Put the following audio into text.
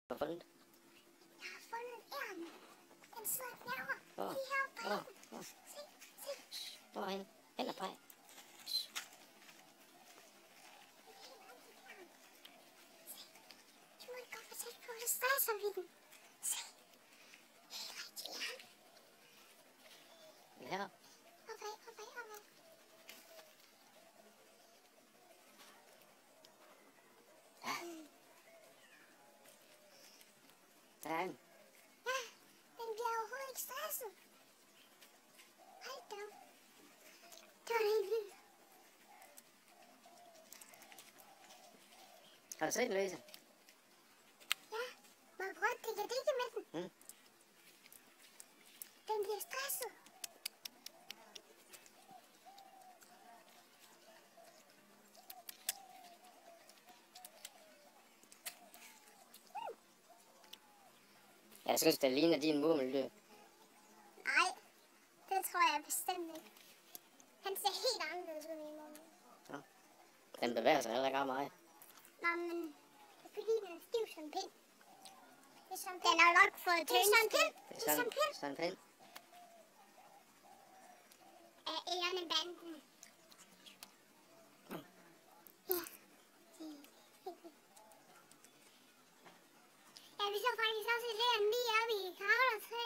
har fundet? Jeg har fundet æren. Den sidder og knæver. Lige heroppe på hænden. Se. Hvor er han? Hen og pege. Du må ikke godt få tæt på, så stresser vi den. Se. Helt rigtig æren. Ja. Opad. Der er han. Ja, den bliver overhovedet ikke stresset. Hold da op. Det var da helt vildt. Har du set Louise? Ja, må jeg prøve at digge med den? Den bliver stresset. Jeg synes, det ligner din murmeldyr. Nej, det tror jeg bestemt ikke. Han ser helt anderledes ud i munden. Ja. Den bevæger sig heller ikke ret meget. Nå, men det er fordi, den er stiv som en pind. Det er som pind. Den har nok fået tønstil. Det er sådan en pind. Af ærnebanden. Ja. Ja, vi så faktisk også et æren lige oppe i kravlertræet.